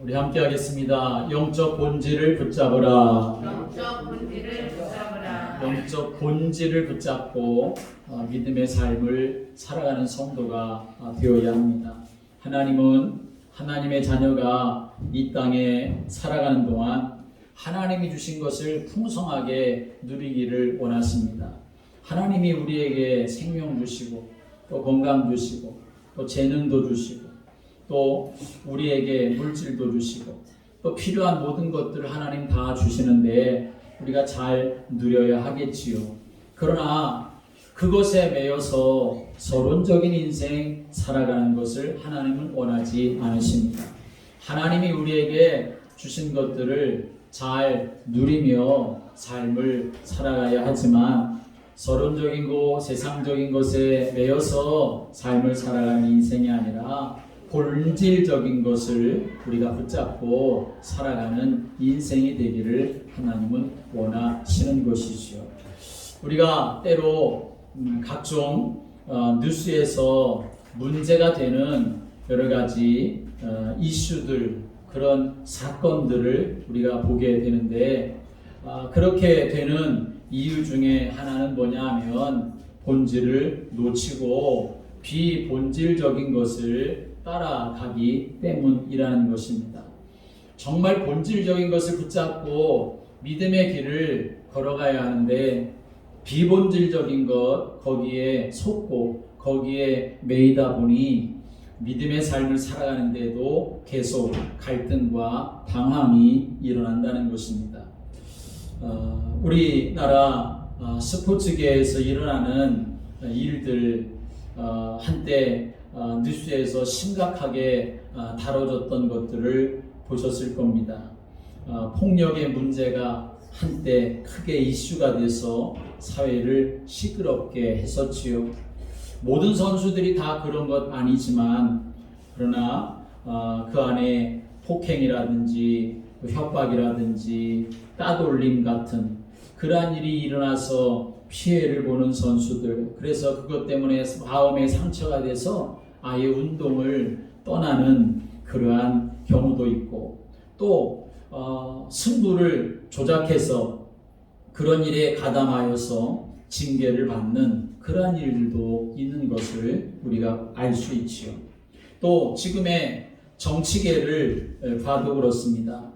우리 함께 하겠습니다. 영적 본질을 붙잡으라. 영적 본질을 붙잡으라. 영적 본질을 붙잡고 믿음의 삶을 살아가는 성도가 되어야 합니다. 하나님은 하나님의 자녀가 이 땅에 살아가는 동안 하나님이 주신 것을 풍성하게 누리기를 원하십니다. 하나님이 우리에게 생명 주시고 또 건강 주시고 또 재능도 주시고 또 우리에게 물질도 주시고 또 필요한 모든 것들을 하나님 다 주시는데 우리가 잘 누려야 하겠지요. 그러나 그것에 매여서 서론적인 인생 살아가는 것을 하나님은 원하지 않으십니다. 하나님이 우리에게 주신 것들을 잘 누리며 삶을 살아가야 하지만 서론적인 것, 세상적인 것에 매여서 삶을 살아가는 인생이 아니라 본질적인 것을 우리가 붙잡고 살아가는 인생이 되기를 하나님은 원하시는 것이지요. 우리가 때로 각종 뉴스에서 문제가 되는 여러 가지 이슈들, 그런 사건들을 우리가 보게 되는데 그렇게 되는 이유 중에 하나는 뭐냐 하면 본질을 놓치고 비본질적인 것을 따라가기 때문이라는 것입니다. 정말 본질적인 것을 붙잡고 믿음의 길을 걸어가야 하는데 비본질적인 것 거기에 속고 거기에 매이다 보니 믿음의 삶을 살아가는데도 계속 갈등과 방황이 일어난다는 것입니다. 우리나라 스포츠계에서 일어나는 일들 한때 뉴스에서 심각하게 다뤄졌던 것들을 보셨을 겁니다. 폭력의 문제가 한때 크게 이슈가 돼서 사회를 시끄럽게 했었지요. 모든 선수들이 다 그런 것 아니지만 그러나 그 안에 폭행이라든지 협박이라든지 따돌림 같은 그러한 일이 일어나서 피해를 보는 선수들, 그래서 그것 때문에 마음에 상처가 돼서 아예 운동을 떠나는 그러한 경우도 있고 또 승부를 조작해서 그런 일에 가담하여서 징계를 받는 그러한 일들도 있는 것을 우리가 알 수 있지요. 또 지금의 정치계를 봐도 그렇습니다.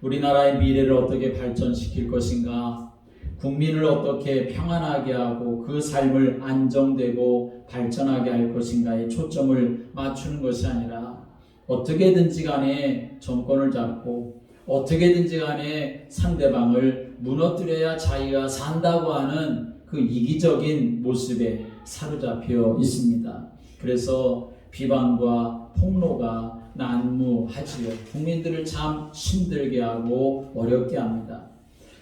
우리나라의 미래를 어떻게 발전시킬 것인가, 국민을 어떻게 평안하게 하고 그 삶을 안정되고 발전하게 할 것인가에 초점을 맞추는 것이 아니라 어떻게든지 간에 정권을 잡고 어떻게든지 간에 상대방을 무너뜨려야 자기가 산다고 하는 그 이기적인 모습에 사로잡혀 있습니다. 그래서 비방과 폭로가 난무하지요. 국민들을 참 힘들게 하고 어렵게 합니다.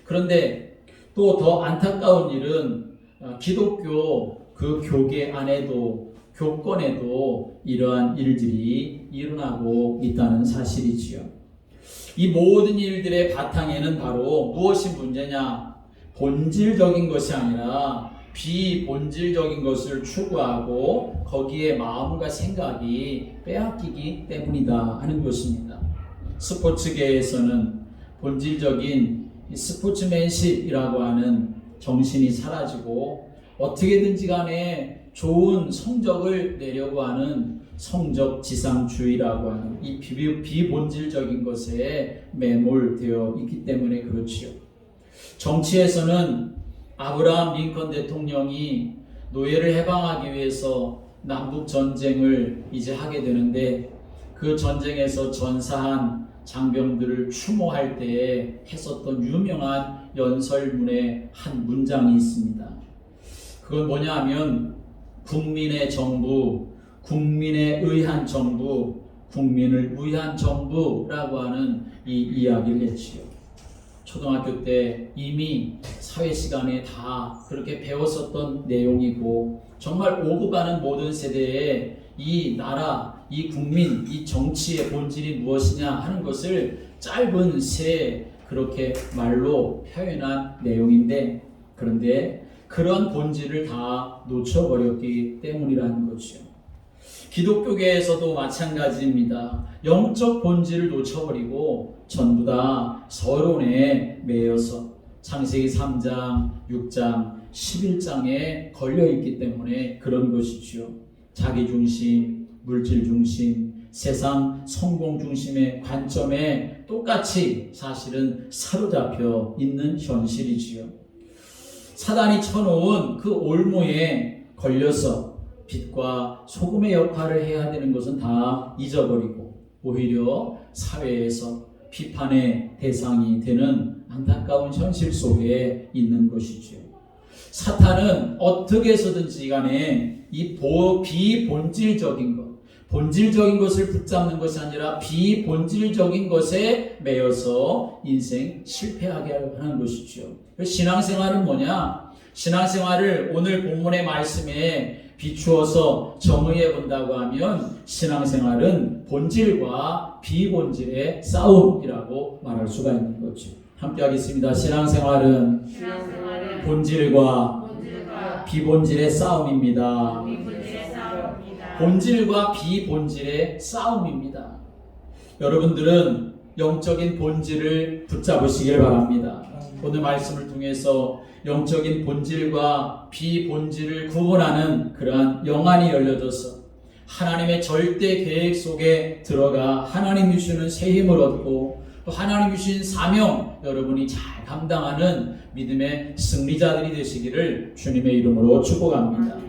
그런데 또 더 안타까운 일은 기독교 그 교계 안에도 교권에도 이러한 일들이 일어나고 있다는 사실이지요. 이 모든 일들의 바탕에는 바로 무엇이 문제냐? 본질적인 것이 아니라 비본질적인 것을 추구하고 거기에 마음과 생각이 빼앗기기 때문이다 하는 것입니다. 스포츠계에서는 본질적인 스포츠맨십이라고 하는 정신이 사라지고 어떻게든지 간에 좋은 성적을 내려고 하는 성적지상주의라고 하는 이 비본질적인 것에 매몰되어 있기 때문에 그렇지요. 정치에서는 아브라함 링컨 대통령이 노예를 해방하기 위해서 남북 전쟁을 이제 하게 되는데 그 전쟁에서 전사한 장병들을 추모할 때에 했었던 유명한 연설문의 한 문장이 있습니다. 그건 뭐냐 하면 국민의 정부, 국민에 의한 정부, 국민을 위한 정부라고 하는 이 이야기를 했지요. 초등학교 때 이미 사회 시간에 다 그렇게 배웠었던 내용이고 정말 오고 가는 모든 세대에 이 나라, 이 국민, 이 정치의 본질이 무엇이냐 하는 것을 짧은 새 그렇게 말로 표현한 내용인데 그런데 그런 본질을 다 놓쳐버렸기 때문이라는 거죠. 기독교계에서도 마찬가지입니다. 영적 본질을 놓쳐버리고 전부 다 서론에 매여서 창세기 3장, 6장, 11장에 걸려있기 때문에 그런 것이지요. 자기중심, 물질중심, 세상 성공 중심의 관점에 똑같이 사실은 사로잡혀 있는 현실이지요. 사단이 쳐놓은 그 올무에 걸려서 빛과 소금의 역할을 해야 되는 것은 다 잊어버리고 오히려 사회에서 비판의 대상이 되는 안타까운 현실 속에 있는 것이죠. 사탄은 어떻게 해서든지 간에 이 비본질적인 것, 본질적인 것을 붙잡는 것이 아니라 비본질적인 것에 매여서 인생 실패하게 하는 것이죠. 신앙생활은 뭐냐? 신앙생활을 오늘 본문의 말씀에 비추어서 정의해 본다고 하면 신앙생활은 본질과 비본질의 싸움이라고 말할 수가 있는 거죠. 함께 하겠습니다. 신앙생활은 본질과 비본질의 싸움입니다. 본질과 비본질의 싸움입니다. 여러분들은 영적인 본질을 붙잡으시길 바랍니다. 오늘 말씀을 통해서 영적인 본질과 비본질을 구분하는 그러한 영안이 열려져서 하나님의 절대 계획 속에 들어가 하나님이 주시는 새 힘을 얻고 또 하나님이 주신 사명 여러분이 잘 감당하는 믿음의 승리자들이 되시기를 주님의 이름으로 축복합니다.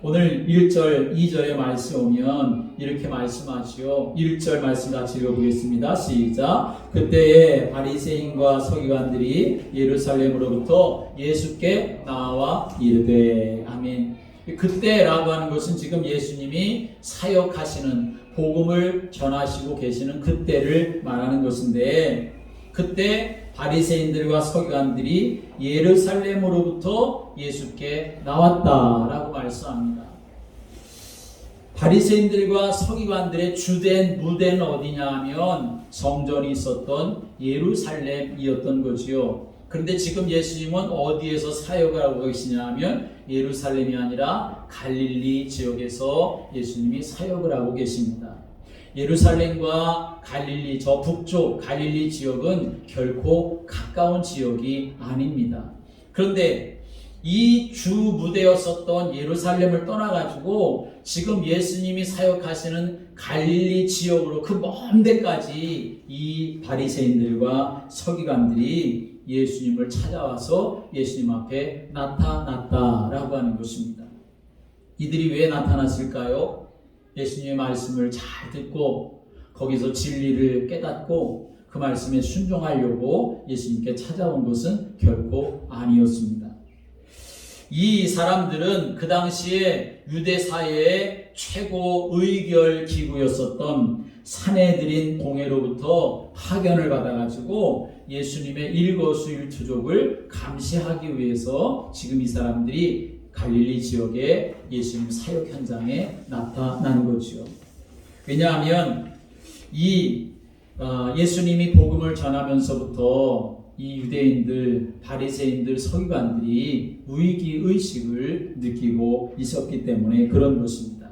오늘 1절, 2절의 말씀 오면 이렇게 말씀하시오. 1절 말씀 같이 읽어보겠습니다. 시작. 그때에 바리새인과 서기관들이 예루살렘으로부터 예수께 나와 이르되. 아멘. 그때라고 하는 것은 지금 예수님이 사역하시는 복음을 전하시고 계시는 그때를 말하는 것인데 그때 바리새인들과 서기관들이 예루살렘으로부터 예수께 나왔다라고 말씀합니다. 바리새인들과 서기관들의 주된 무대는 어디냐 하면 성전이 있었던 예루살렘이었던 거지요. 그런데 지금 예수님은 어디에서 사역을 하고 계시냐 하면 예루살렘이 아니라 갈릴리 지역에서 예수님이 사역을 하고 계십니다. 예루살렘과 갈릴리, 저 북쪽 갈릴리 지역은 결코 가까운 지역이 아닙니다. 그런데 이 주 무대였었던 예루살렘을 떠나가지고 지금 예수님이 사역하시는 갈릴리 지역으로 그 먼 데까지 이 바리새인들과 서기관들이 예수님을 찾아와서 예수님 앞에 나타났다라고 하는 것입니다. 이들이 왜 나타났을까요? 예수님의 말씀을 잘 듣고 거기서 진리를 깨닫고 그 말씀에 순종하려고 예수님께 찾아온 것은 결코 아니었습니다. 이 사람들은 그 당시에 유대 사회의 최고 의결 기구였었던 산헤드린 공회로부터 파견을 받아가지고 예수님의 일거수일투족을 감시하기 위해서 지금 이 사람들이 갈릴리 지역의 예수님 사역 현장에 나타난 거죠. 왜냐하면 이 예수님이 복음을 전하면서부터 이 유대인들, 바리새인들, 서기관들이 위기의식을 느끼고 있었기 때문에 그런 것입니다.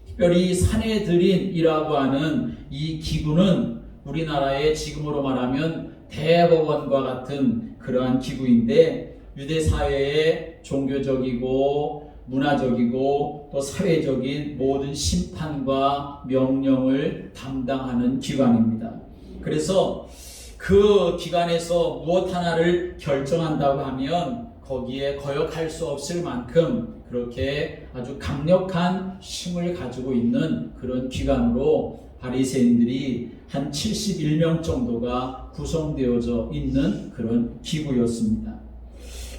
특별히 산헤드린이라고 하는 이 기구는 우리나라의 지금으로 말하면 대법원과 같은 그러한 기구인데 유대 사회의 종교적이고 문화적이고 또 사회적인 모든 심판과 명령을 담당하는 기관입니다. 그래서 그 기관에서 무엇 하나를 결정한다고 하면 거기에 거역할 수 없을 만큼 그렇게 아주 강력한 힘을 가지고 있는 그런 기관으로 바리새인들이 한 71명 정도가 구성되어져 있는 그런 기구였습니다.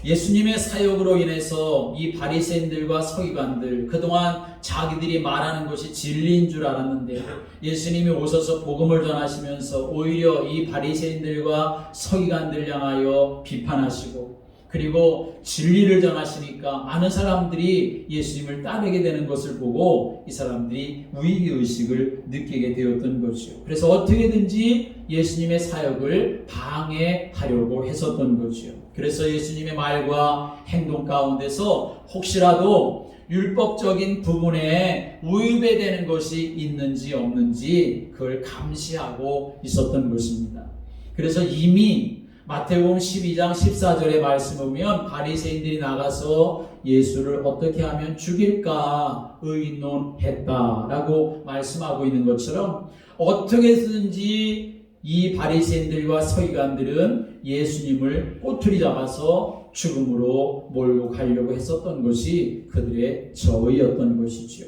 예수님의 사역으로 인해서 이 바리새인들과 서기관들 그동안 자기들이 말하는 것이 진리인 줄 알았는데 예수님이 오셔서 복음을 전하시면서 오히려 이 바리새인들과 서기관들 향하여 비판하시고 그리고 진리를 전하시니까 많은 사람들이 예수님을 따르게 되는 것을 보고 이 사람들이 위기의식을 느끼게 되었던 것이죠. 그래서 어떻게든지 예수님의 사역을 방해하려고 했었던 거죠. 그래서 예수님의 말과 행동 가운데서 혹시라도 율법적인 부분에 위배되는 것이 있는지 없는지 그걸 감시하고 있었던 것입니다. 그래서 이미 마태복음 12장 14절의 말씀을 보면 바리새인들이 나가서 예수를 어떻게 하면 죽일까 의논했다라고 말씀하고 있는 것처럼 어떻게 해서든지 이 바리새인들과 서기관들은 예수님을 꼬투리 잡아서 죽음으로 몰고 가려고 했었던 것이 그들의 저의였던 것이죠.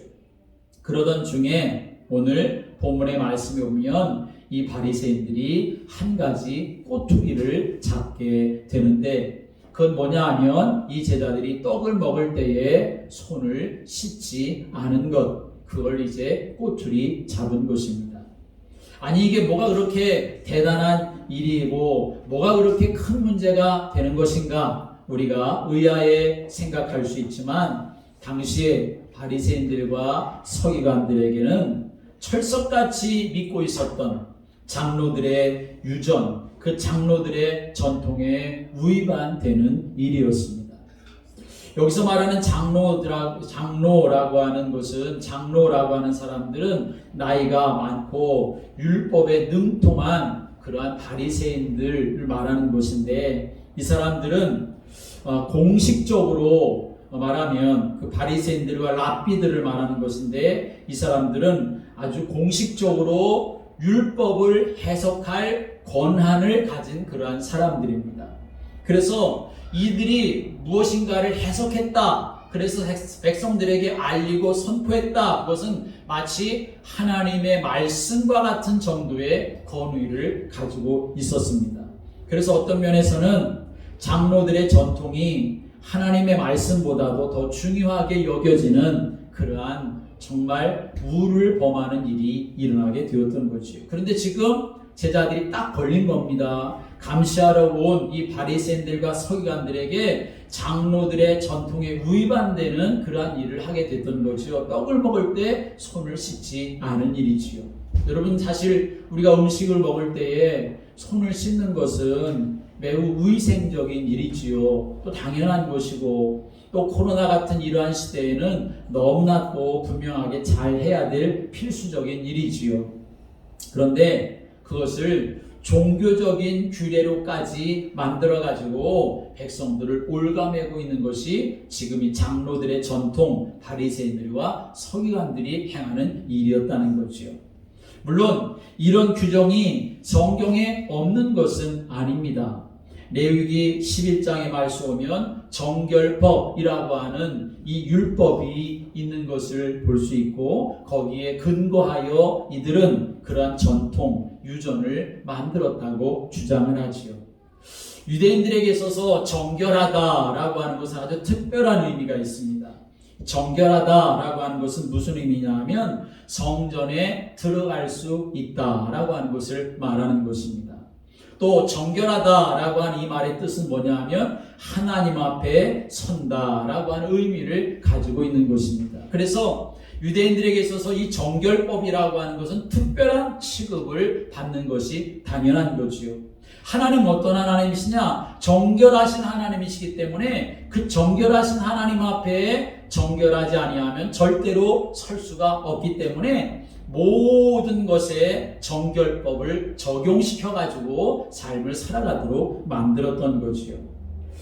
그러던 중에 오늘 본문의 말씀에 보면 이 바리새인들이 한 가지 꼬투리를 잡게 되는데 그건 뭐냐 하면 이 제자들이 떡을 먹을 때에 손을 씻지 않은 것, 그걸 이제 꼬투리 잡은 것입니다. 아니 이게 뭐가 그렇게 대단한 일이고 뭐가 그렇게 큰 문제가 되는 것인가 우리가 의아해 생각할 수 있지만 당시에 바리새인들과 서기관들에게는 철석같이 믿고 있었던 장로들의 유전, 그 장로들의 전통에 위반되는 일이었습니다. 여기서 말하는 장로라고 하는 것은 장로라고 하는 사람들은 나이가 많고 율법에 능통한 그러한 바리새인들을 말하는 것인데 이 사람들은 공식적으로 말하면 그 바리새인들과 랍비들을 말하는 것인데 이 사람들은 아주 공식적으로 율법을 해석할 권한을 가진 그러한 사람들입니다. 그래서 이들이 무엇인가를 해석했다. 그래서 백성들에게 알리고 선포했다. 그것은 마치 하나님의 말씀과 같은 정도의 권위를 가지고 있었습니다. 그래서 어떤 면에서는 장로들의 전통이 하나님의 말씀보다도 더 중요하게 여겨지는 그러한 정말 우를 범하는 일이 일어나게 되었던 거죠. 그런데 지금 제자들이 딱 걸린 겁니다. 감시하러 온 이 바리새인들과 서기관들에게 장로들의 전통에 위반되는 그러한 일을 하게 됐던 거죠. 떡을 먹을 때 손을 씻지 않은 일이지요. 여러분 사실 우리가 음식을 먹을 때에 손을 씻는 것은 매우 위생적인 일이지요. 또 당연한 것이고 또 코로나 같은 이러한 시대에는 너무나 또 분명하게 잘 해야 될 필수적인 일이지요. 그런데 그것을 종교적인 규례로까지 만들어가지고 백성들을 올가매고 있는 것이 지금 이 장로들의 전통 바리새인들과 서기관들이 행하는 일이었다는 거지요. 물론 이런 규정이 성경에 없는 것은 아닙니다. 레위기 11장에 말씀 오면 정결법이라고 하는 이 율법이 있는 것을 볼 수 있고 거기에 근거하여 이들은 그러한 전통, 유전을 만들었다고 주장을 하지요. 유대인들에게 있어서 정결하다라고 하는 것은 아주 특별한 의미가 있습니다. 정결하다라고 하는 것은 무슨 의미냐 하면 성전에 들어갈 수 있다라고 하는 것을 말하는 것입니다. 또 정결하다라고 하는 이 말의 뜻은 뭐냐 하면 하나님 앞에 선다라고 하는 의미를 가지고 있는 것입니다. 그래서 유대인들에게 있어서 이 정결법이라고 하는 것은 특별한 취급을 받는 것이 당연한 거지요. 하나님 어떤 하나님이시냐? 정결하신 하나님이시기 때문에 그 정결하신 하나님 앞에 정결하지 아니하면 절대로 설 수가 없기 때문에 모든 것에 정결법을 적용시켜가지고 삶을 살아가도록 만들었던 거지요.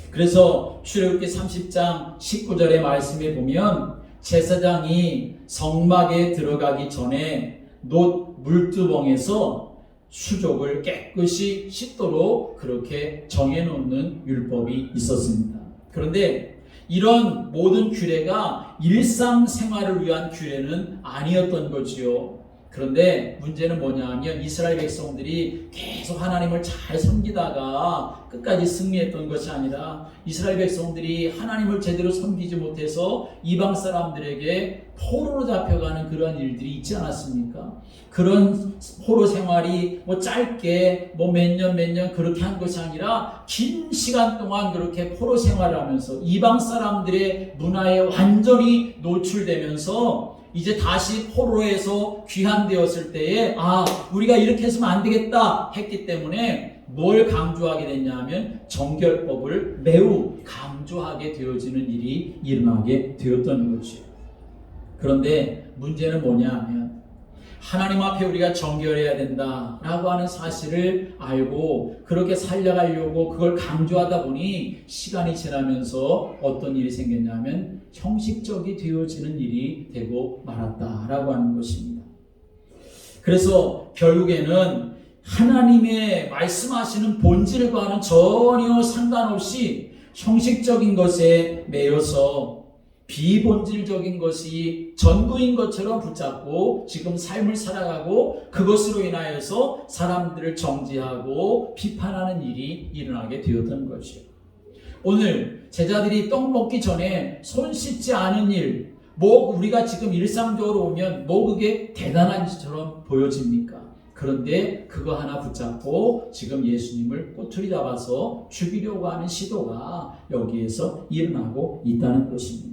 그래서 출애굽기 30장 19절의 말씀에 보면 제사장이 성막에 들어가기 전에 놋 물두멍에서 수족을 깨끗이 씻도록 그렇게 정해놓는 율법이 있었습니다. 그런데 이런 모든 규례가 일상생활을 위한 규례는 아니었던 거지요. 그런데 문제는 뭐냐 하면 이스라엘 백성들이 계속 하나님을 잘 섬기다가 끝까지 승리했던 것이 아니라 이스라엘 백성들이 하나님을 제대로 섬기지 못해서 이방 사람들에게 포로로 잡혀가는 그런 일들이 있지 않았습니까? 그런 포로 생활이 짧게 몇 년 그렇게 한 것이 아니라 긴 시간 동안 그렇게 포로 생활을 하면서 이방 사람들의 문화에 완전히 노출되면서 이제 다시 포로에서 귀환되었을 때에 우리가 이렇게 해서는 안 되겠다 했기 때문에 뭘 강조하게 됐냐 하면 정결법을 매우 강조하게 되어지는 일이 일어나게 되었던 거죠. 그런데 문제는 뭐냐 하면 하나님 앞에 우리가 정결해야 된다라고 하는 사실을 알고 그렇게 살려가려고 그걸 강조하다 보니 시간이 지나면서 어떤 일이 생겼냐면 형식적이 되어지는 일이 되고 말았다라고 하는 것입니다. 그래서 결국에는 하나님의 말씀하시는 본질과는 전혀 상관없이 형식적인 것에 매여서 비본질적인 것이 전부인 것처럼 붙잡고 지금 삶을 살아가고 그것으로 인하여서 사람들을 정죄하고 비판하는 일이 일어나게 되었던 것이요. 오늘 제자들이 떡 먹기 전에 손 씻지 않은 일, 뭐 우리가 지금 일상적으로 오면 뭐 그게 대단한 일처럼 보여집니까? 그런데 그거 하나 붙잡고 지금 예수님을 꼬투리 잡아서 죽이려고 하는 시도가 여기에서 일어나고 있다는 것입니다.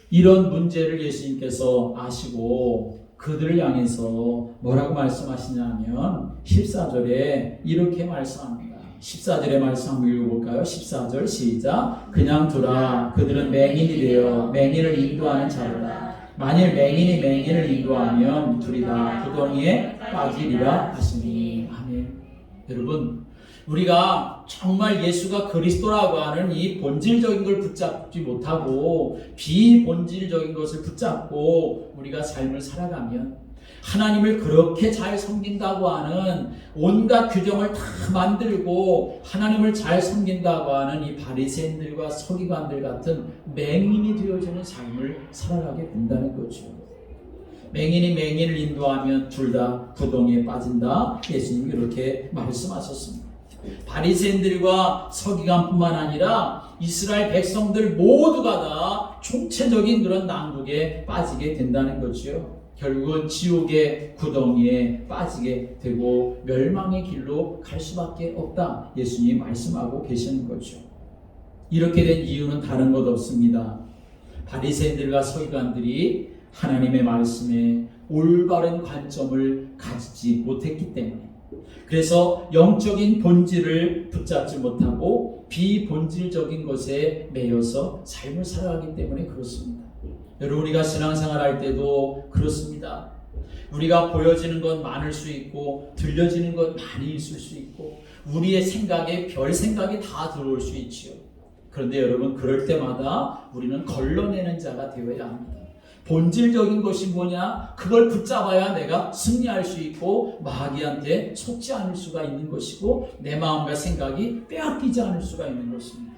이런 문제를 예수님께서 아시고 그들을 향해서 뭐라고 말씀하시냐면 14절에 이렇게 말씀합니다. 14절의 말씀 한번 읽어볼까요? 14절 시작. 그냥 두라. 그들은 맹인이 되어 맹인을 인도하는 자로다. 만일 맹인이 맹인을 인도하면 둘이 다 구덩이에 빠지리라 하시니. 아멘. 여러분, 우리가 정말 예수가 그리스도라고 하는 이 본질적인 걸 붙잡지 못하고 비본질적인 것을 붙잡고 우리가 삶을 살아가면 하나님을 그렇게 잘 섬긴다고 하는 온갖 규정을 다 만들고 하나님을 잘 섬긴다고 하는 이 바리새인들과 서기관들 같은 맹인이 되어지는 삶을 살아가게 된다는 거죠. 맹인이 맹인을 인도하면 둘 다 구덩이에 빠진다. 예수님이 그렇게 말씀하셨습니다. 바리새인들과 서기관뿐만 아니라 이스라엘 백성들 모두가 다 총체적인 그런 난국에 빠지게 된다는 거죠. 결국은 지옥의 구덩이에 빠지게 되고 멸망의 길로 갈 수밖에 없다. 예수님이 말씀하고 계시는 거죠. 이렇게 된 이유는 다른 것 없습니다. 바리새인들과 서기관들이 하나님의 말씀에 올바른 관점을 가지지 못했기 때문에, 그래서 영적인 본질을 붙잡지 못하고 비본질적인 것에 매여서 삶을 살아가기 때문에 그렇습니다. 여러분, 우리가 신앙생활 할 때도 그렇습니다. 우리가 보여지는 건 많을 수 있고 들려지는 건 많이 있을 수 있고 우리의 생각에 별 생각이 다 들어올 수 있지요. 그런데 여러분, 그럴 때마다 우리는 걸러내는 자가 되어야 합니다. 본질적인 것이 뭐냐? 그걸 붙잡아야 내가 승리할 수 있고 마귀한테 속지 않을 수가 있는 것이고 내 마음과 생각이 빼앗기지 않을 수가 있는 것입니다.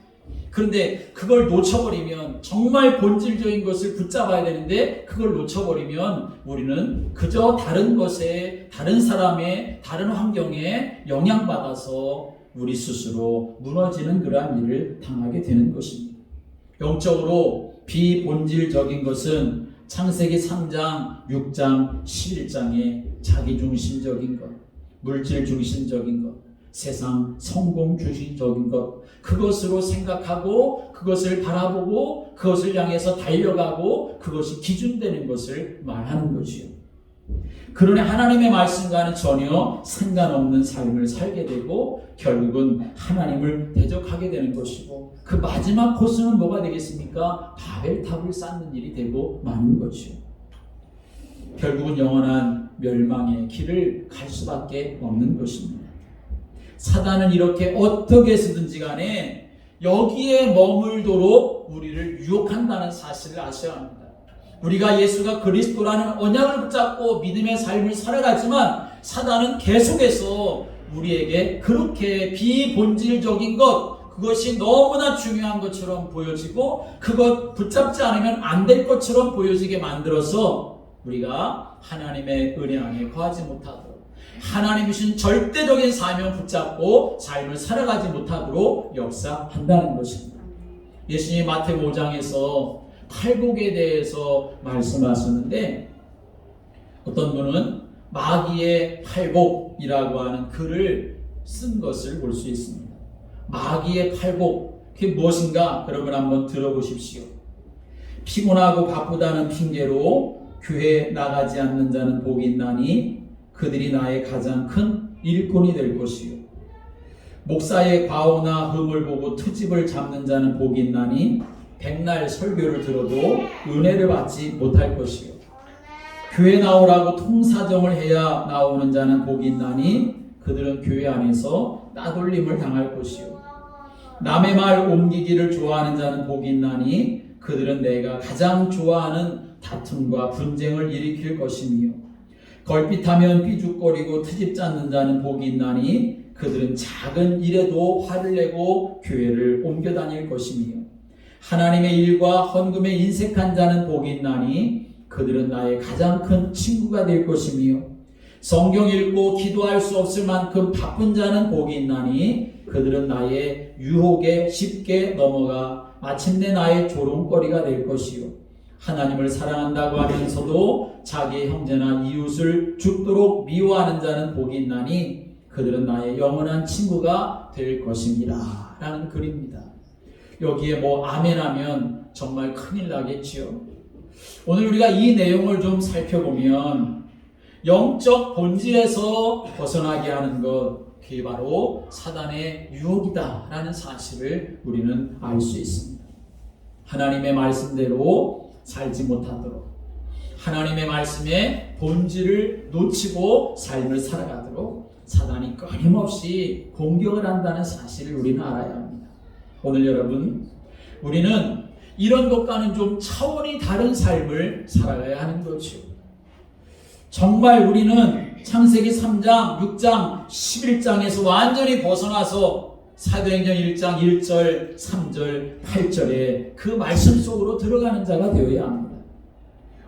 그런데 그걸 놓쳐버리면, 정말 본질적인 것을 붙잡아야 되는데 그걸 놓쳐버리면 우리는 그저 다른 것에, 다른 사람의, 다른 환경에 영향받아서 우리 스스로 무너지는 그러한 일을 당하게 되는 것입니다. 영적으로 비본질적인 것은 창세기 3장, 6장, 11장의 자기중심적인 것, 물질 중심적인 것, 세상 성공 중심적인 것, 그것으로 생각하고 그것을 바라보고 그것을 향해서 달려가고 그것이 기준되는 것을 말하는 것이요. 그러니 하나님의 말씀과는 전혀 상관없는 삶을 살게 되고 결국은 하나님을 대적하게 되는 것이고, 그 마지막 코스는 뭐가 되겠습니까? 바벨탑을 쌓는 일이 되고 마는 것이요. 결국은 영원한 멸망의 길을 갈 수밖에 없는 것입니다. 사단은 이렇게 어떻게 해서든지 간에 여기에 머물도록 우리를 유혹한다는 사실을 아셔야 합니다. 우리가 예수가 그리스도라는 언약을 붙잡고 믿음의 삶을 살아가지만 사단은 계속해서 우리에게 그렇게 비본질적인 것, 그것이 너무나 중요한 것처럼 보여지고 그것 붙잡지 않으면 안 될 것처럼 보여지게 만들어서 우리가 하나님의 은혜 안에 거하지 못하도록, 하나님이 주신 절대적인 사명 붙잡고 삶을 살아가지 못하도록 역사한다는 것입니다. 예수님이 마태복음 5장에서 팔복에 대해서 말씀하셨는데 어떤 분은 마귀의 팔복이라고 하는 글을 쓴 것을 볼 수 있습니다. 마귀의 팔복, 그게 무엇인가? 여러분 한번 들어보십시오. 피곤하고 바쁘다는 핑계로 교회에 나가지 않는 자는 복이 있나니 그들이 나의 가장 큰 일꾼이 될 것이요. 목사의 과오나 흠을 보고 트집을 잡는 자는 복이 있나니 백날 설교를 들어도 은혜를 받지 못할 것이요 교회 나오라고 통사정을 해야 나오는 자는 복이 있나니 그들은 교회 안에서 따돌림을 당할 것이요 남의 말 옮기기를 좋아하는 자는 복이 있나니 그들은 내가 가장 좋아하는 다툼과 분쟁을 일으킬 것이며 걸핏하면 삐죽거리고 트집 잡는 자는 복이 있나니 그들은 작은 일에도 화를 내고 교회를 옮겨 다닐 것이며 하나님의 일과 헌금에 인색한 자는 복이 있나니 그들은 나의 가장 큰 친구가 될 것이며 성경 읽고 기도할 수 없을 만큼 바쁜 자는 복이 있나니 그들은 나의 유혹에 쉽게 넘어가 마침내 나의 조롱거리가 될 것이요 하나님을 사랑한다고 하면서도 자기의 형제나 이웃을 죽도록 미워하는 자는 복이 있나니 그들은 나의 영원한 친구가 될 것입니다 라는 글입니다. 여기에 뭐 아멘하면 정말 큰일 나겠지요. 오늘 우리가 이 내용을 좀 살펴보면 영적 본질에서 벗어나게 하는 것, 그게 바로 사단의 유혹이다 라는 사실을 우리는 알 수 있습니다. 하나님의 말씀대로 살지 못하도록, 하나님의 말씀의 본질을 놓치고 삶을 살아가도록 사단이 끊임없이 공격을 한다는 사실을 우리는 알아야 합니다. 오늘 여러분, 우리는 이런 것과는 좀 차원이 다른 삶을 살아가야 하는 거죠. 정말 우리는 창세기 3장, 6장, 11장에서 완전히 벗어나서 사도행전 1장 1절, 3절, 8절에 그 말씀 속으로 들어가는 자가 되어야 합니다.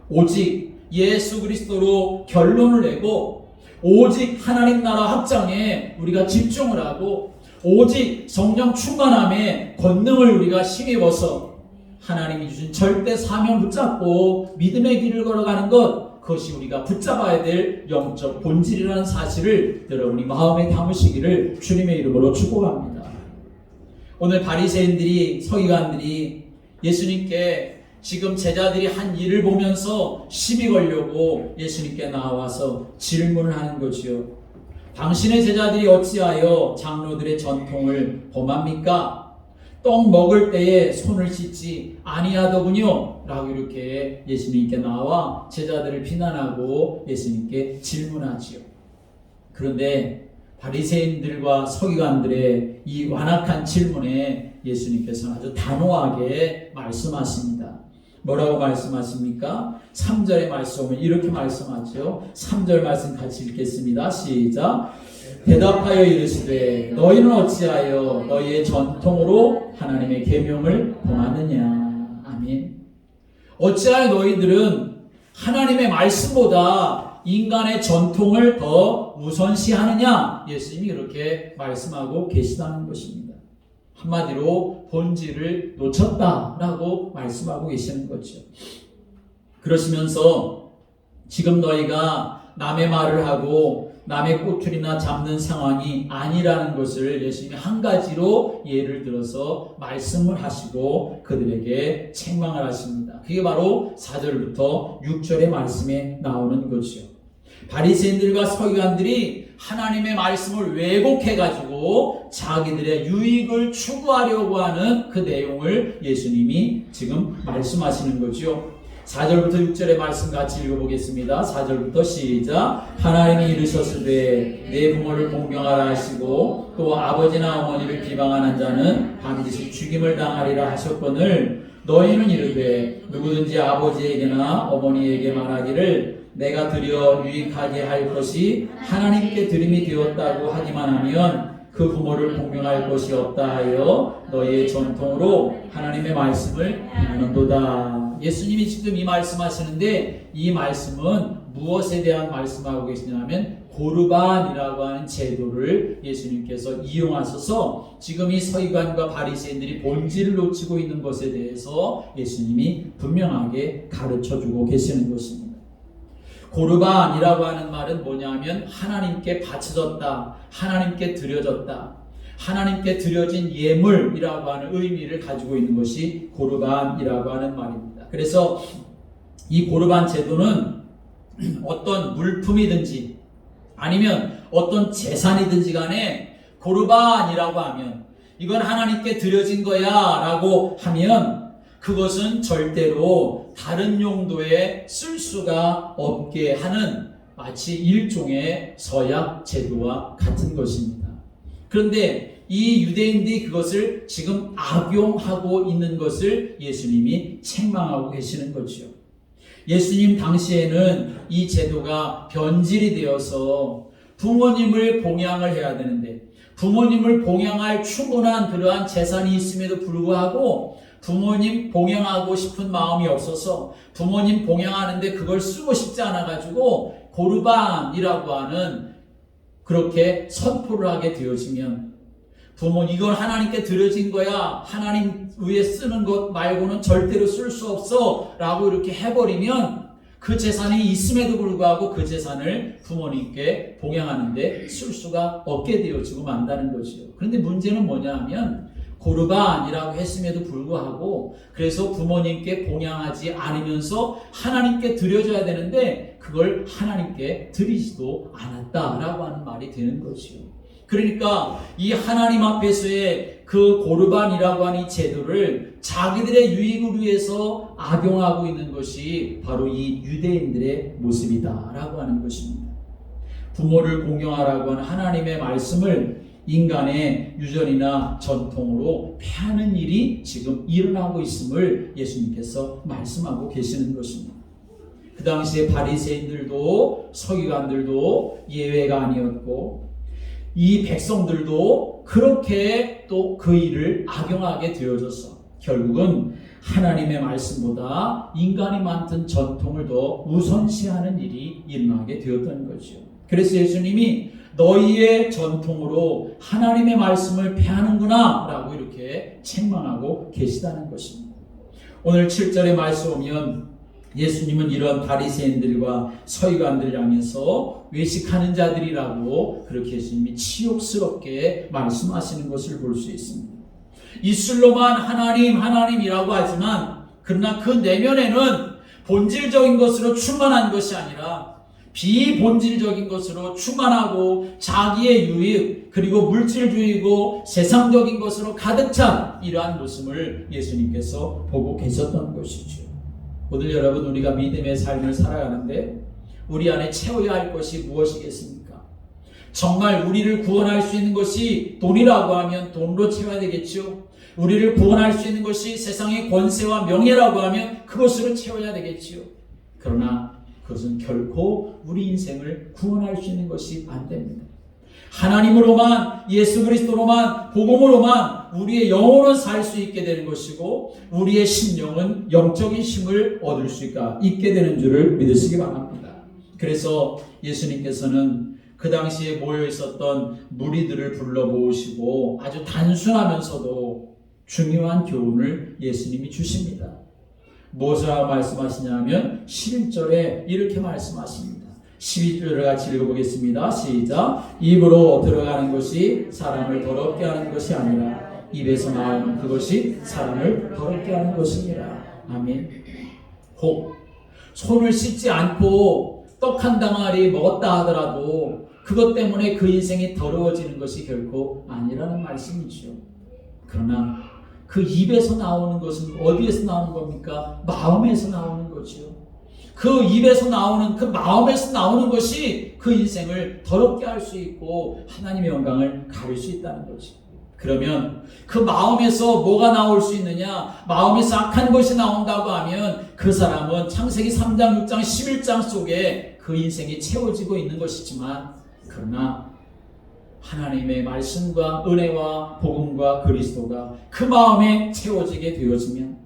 오직 예수 그리스도로 결론을 내고 오직 하나님 나라 확장에 우리가 집중을 하고 오직 성령 충만함에 권능을 우리가 힘입어서 하나님이 주신 절대 사명 붙잡고 믿음의 길을 걸어가는 것, 그것이 우리가 붙잡아야 될 영적 본질이라는 사실을 여러분이 마음에 담으시기를 주님의 이름으로 축복합니다. 오늘 바리새인들이, 서기관들이 예수님께 지금 제자들이 한 일을 보면서 시비 걸려고 예수님께 나와서 질문을 하는 거지요. 당신의 제자들이 어찌하여 장로들의 전통을 범합니까? 떡 먹을 때에 손을 씻지 아니하더군요 라고 이렇게 예수님께 나와 제자들을 비난하고 예수님께 질문하지요. 그런데 바리새인들과 서기관들의 이 완악한 질문에 예수님께서는 아주 단호하게 말씀하십니다. 뭐라고 말씀하십니까? 3절의 말씀은 이렇게 말씀하죠. 3절 말씀 같이 읽겠습니다. 시작. 대답하여 이르시되 너희는 어찌하여 너희의 전통으로 하나님의 계명을 범하느냐. 아멘. 어찌하여 너희들은 하나님의 말씀보다 인간의 전통을 더 우선시하느냐. 예수님이 이렇게 말씀하고 계시다는 것입니다. 한마디로 본질을 놓쳤다라고 말씀하고 계시는 거죠. 그러시면서 지금 너희가 남의 말을 하고 남의 꼬투리나 잡는 상황이 아니라는 것을 예수님이 한 가지로 예를 들어서 말씀을 하시고 그들에게 책망을 하십니다. 그게 바로 4절부터 6절의 말씀에 나오는 거죠. 바리새인들과 서기관들이 하나님의 말씀을 왜곡해가지고 자기들의 유익을 추구하려고 하는 그 내용을 예수님이 지금 말씀하시는 거죠. 4절부터 6절의 말씀 같이 읽어보겠습니다. 4절부터 시작. 하나님이 이르셨으되 내 부모를 공경하라 하시고 또 아버지나 어머니를 비방하는 자는 반드시 죽임을 당하리라 하셨거늘 너희는 이르되 누구든지 아버지에게나 어머니에게 말하기를 내가 드려 유익하게 할 것이 하나님께 드림이 되었다고 하기만 하면 그 부모를 공경할 것이 없다 하여 너희의 전통으로 하나님의 말씀을 하는도다. 예수님이 지금 이 말씀하시는데 이 말씀은 무엇에 대한 말씀하고 계시냐면 고르반이라고 하는 제도를 예수님께서 이용하셔서 지금 이 서기관과 바리새인들이 본질을 놓치고 있는 것에 대해서 예수님이 분명하게 가르쳐주고 계시는 것입니다. 고르반이라고 하는 말은 뭐냐면 하나님께 바쳐졌다, 하나님께 드려졌다, 하나님께 드려진 예물이라고 하는 의미를 가지고 있는 것이 고르반이라고 하는 말입니다. 그래서 이 고르반 제도는 어떤 물품이든지 아니면 어떤 재산이든지 간에 고르반이라고 하면 이건 하나님께 드려진 거야 라고 하면 그것은 절대로 다른 용도에 쓸 수가 없게 하는 마치 일종의 서약 제도와 같은 것입니다. 그런데 이 유대인들이 그것을 지금 악용하고 있는 것을 예수님이 책망하고 계시는 거죠. 예수님 당시에는 이 제도가 변질이 되어서 부모님을 봉양을 해야 되는데 부모님을 봉양할 충분한 그러한 재산이 있음에도 불구하고 부모님 봉양하고 싶은 마음이 없어서 부모님 봉양하는데 그걸 쓰고 싶지 않아가지고 고르반이라고 하는 그렇게 선포를 하게 되어지면 이건 하나님께 드려진 거야, 하나님 위해 쓰는 것 말고는 절대로 쓸 수 없어 라고 이렇게 해버리면 그 재산이 있음에도 불구하고 그 재산을 부모님께 봉양하는데 쓸 수가 없게 되어지고 만다는 것이요. 그런데 문제는 뭐냐 하면 고르반이라고 했음에도 불구하고 그래서 부모님께 봉양하지 않으면서 하나님께 드려줘야 되는데 그걸 하나님께 드리지도 않았다라고 하는 말이 되는 것이요. 그러니까 이 하나님 앞에서의 그 고르반이라고 하는 이 제도를 자기들의 유익을 위해서 악용하고 있는 것이 바로 이 유대인들의 모습이다라고 하는 것입니다. 부모를 공경하라고 하는 하나님의 말씀을 인간의 유전이나 전통으로 폐하는 일이 지금 일어나고 있음을 예수님께서 말씀하고 계시는 것입니다. 그 당시에 바리새인들도 서기관들도 예외가 아니었고 이 백성들도 그렇게 또 그 일을 악용하게 되어져서 결국은 하나님의 말씀보다 인간이 만든 전통을 더 우선시하는 일이 일어나게 되었던 거죠. 그래서 예수님이 너희의 전통으로 하나님의 말씀을 폐하는구나 라고 이렇게 책망하고 계시다는 것입니다. 오늘 7절의 말씀 보면 예수님은 이런 바리새인들과 서기관들을 향해서 외식하는 자들이라고 그렇게 예수님이 치욕스럽게 말씀하시는 것을 볼 수 있습니다. 입술로만 하나님이라고 하지만 그러나 그 내면에는 본질적인 것으로 충만한 것이 아니라 비본질적인 것으로 충만하고 자기의 유익 그리고 물질주의고 세상적인 것으로 가득 찬 이러한 모습을 예수님께서 보고 계셨던 것이죠. 오늘 여러분 우리가 믿음의 삶을 살아가는데 우리 안에 채워야 할 것이 무엇이겠습니까? 정말 우리를 구원할 수 있는 것이 돈이라고 하면 돈으로 채워야 되겠죠. 우리를 구원할 수 있는 것이 세상의 권세와 명예라고 하면 그것으로 채워야 되겠지요. 그러나 그것은 결코 우리 인생을 구원할 수 있는 것이 안 됩니다. 하나님으로만 예수 그리스도로만 복음으로만 우리의 영혼은 살 수 있게 되는 것이고 우리의 심령은 영적인 힘을 얻을 수 있게 되는 줄을 믿으시기 바랍니다. 그래서 예수님께서는 그 당시에 모여 있었던 무리들을 불러 모으시고 아주 단순하면서도 중요한 교훈을 예수님이 주십니다. 무엇이라고 말씀하시냐면 11절에 이렇게 말씀하십니다. 12절을 같이 읽어보겠습니다. 시작. 입으로 들어가는 것이 사람을 더럽게 하는 것이 아니라 입에서 나오는 그것이 사람을 더럽게 하는 것이니라. 아멘. 혹 손을 씻지 않고 떡 한 덩어리 먹었다 하더라도 그것 때문에 그 인생이 더러워지는 것이 결코 아니라는 말씀이죠. 그러나 그 입에서 나오는 것은 어디에서 나오는 겁니까? 마음에서 나오는 거죠. 그 입에서 나오는 그 마음에서 나오는 것이 그 인생을 더럽게 할 수 있고 하나님의 영광을 가릴 수 있다는 거죠. 그러면 그 마음에서 뭐가 나올 수 있느냐? 마음에서 악한 것이 나온다고 하면 그 사람은 창세기 3장, 6장, 11장 속에 그 인생이 채워지고 있는 것이지만 그러나 하나님의 말씀과 은혜와 복음과 그리스도가 그 마음에 채워지게 되어지면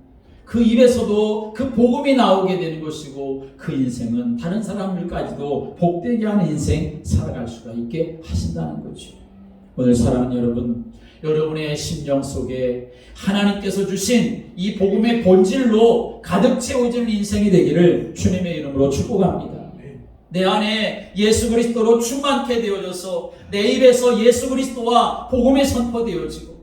그 입에서도 그 복음이 나오게 되는 것이고 그 인생은 다른 사람들까지도 복되게 하는 인생 살아갈 수가 있게 하신다는 거죠. 오늘 사랑하는 여러분, 여러분의 심령 속에 하나님께서 주신 이 복음의 본질로 가득 채워지는 인생이 되기를 주님의 이름으로 축복합니다. 내 안에 예수 그리스도로 충만케 되어져서 내 입에서 예수 그리스도와 복음이 선포되어지고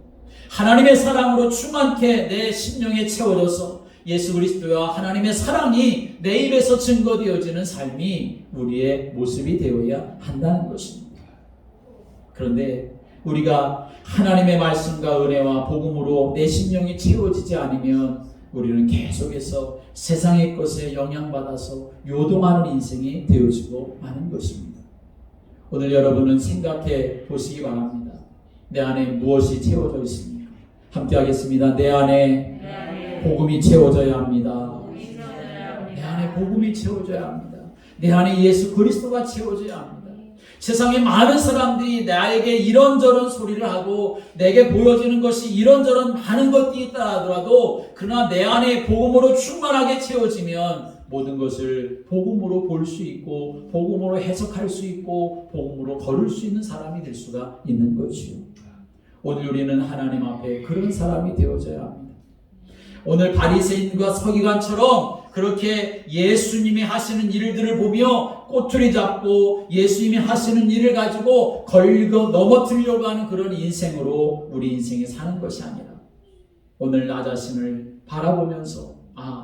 하나님의 사랑으로 충만케 내 심령에 채워져서 예수 그리스도와 하나님의 사랑이 내 입에서 증거되어지는 삶이 우리의 모습이 되어야 한다는 것입니다. 그런데 우리가 하나님의 말씀과 은혜와 복음으로 내 심령이 채워지지 않으면 우리는 계속해서 세상의 것에 영향받아서 요동하는 인생이 되어지고 마는 것입니다. 오늘 여러분은 생각해 보시기 바랍니다. 내 안에 무엇이 채워져 있습니까? 함께 하겠습니다. 내 안에 복음이 채워져야 합니다. 내 안에 복음이 채워져야 합니다. 내 안에 예수 그리스도가 채워져야 합니다. 세상에 많은 사람들이 나에게 이런저런 소리를 하고 내게 보여지는 것이 이런저런 많은 것들이 있다 하더라도 그러나 내 안에 복음으로 충만하게 채워지면 모든 것을 복음으로 볼 수 있고 복음으로 해석할 수 있고 복음으로 걸을 수 있는 사람이 될 수가 있는 것이요. 오늘 우리는 하나님 앞에 그런 사람이 되어져야 합니다. 오늘 바리새인과 서기관처럼 그렇게 예수님이 하시는 일들을 보며 꼬투리 잡고 예수님이 하시는 일을 가지고 걸고 넘어뜨리려고 하는 그런 인생으로 우리 인생이 사는 것이 아니라 오늘 나 자신을 바라보면서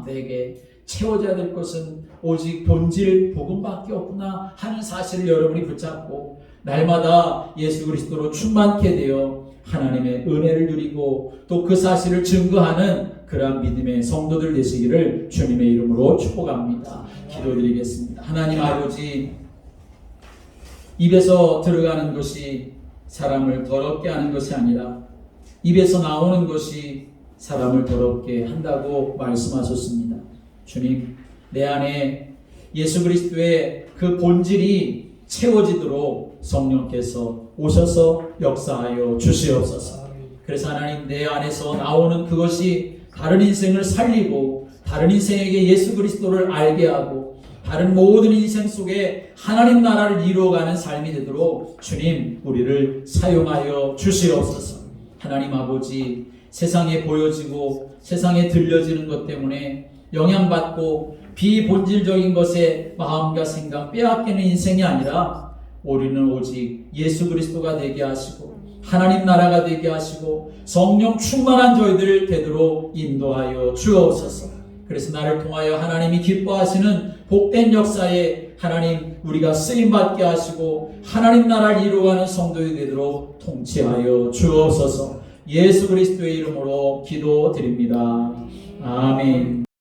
내게 채워져야 될 것은 오직 본질 복음밖에 없구나 하는 사실을 여러분이 붙잡고 날마다 예수 그리스도로 충만케 되어 하나님의 은혜를 누리고 또 그 사실을 증거하는 그러한 믿음의 성도들 되시기를 주님의 이름으로 축복합니다. 기도드리겠습니다. 하나님 아버지, 입에서 들어가는 것이 사람을 더럽게 하는 것이 아니라 입에서 나오는 것이 사람을 더럽게 한다고 말씀하셨습니다. 주님, 내 안에 예수 그리스도의 그 본질이 채워지도록 성령께서 오셔서 역사하여 주시옵소서. 그래서 하나님, 내 안에서 나오는 그것이 다른 인생을 살리고 다른 인생에게 예수 그리스도를 알게 하고 다른 모든 인생 속에 하나님 나라를 이루어가는 삶이 되도록 주님 우리를 사용하여 주시옵소서. 하나님 아버지, 세상에 보여지고 세상에 들려지는 것 때문에 영향받고 비본질적인 것에 마음과 생각 빼앗기는 인생이 아니라 우리는 오직 예수 그리스도가 되게 하시고 하나님 나라가 되게 하시고 성령 충만한 저희들 되도록 인도하여 주옵소서. 그래서 나를 통하여 하나님이 기뻐하시는 복된 역사에 하나님 우리가 쓰임받게 하시고 하나님 나라를 이루어가는 성도이 되도록 통치하여 주옵소서. 예수 그리스도의 이름으로 기도드립니다. 아멘.